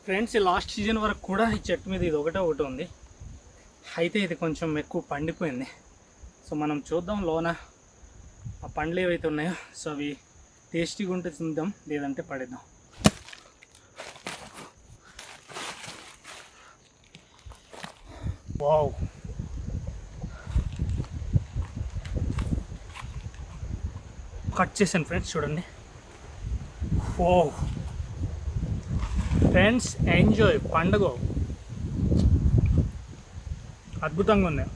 Friends ఈ last season వరకు కూడా ఈ చెట్టు మీద ఇది ఒకటి ఉంది. అయితే ఇది కొంచెం ఎక్కువ పండిపోయింది. సో మనం చూద్దాం లోన ఆ పండ్లు ఏవైతే ఉన్నాయో సో అవి టేస్టీగా ఉంటే తిందాం, లేదంటే పడేద్దాం. వావ్, కట్ చేశాను ఫ్రెండ్స్, చూడండి. ఓ ఫ్రెండ్స్ ఎంజాయ్, పండుగ అద్భుతంగా ఉన్నాయి.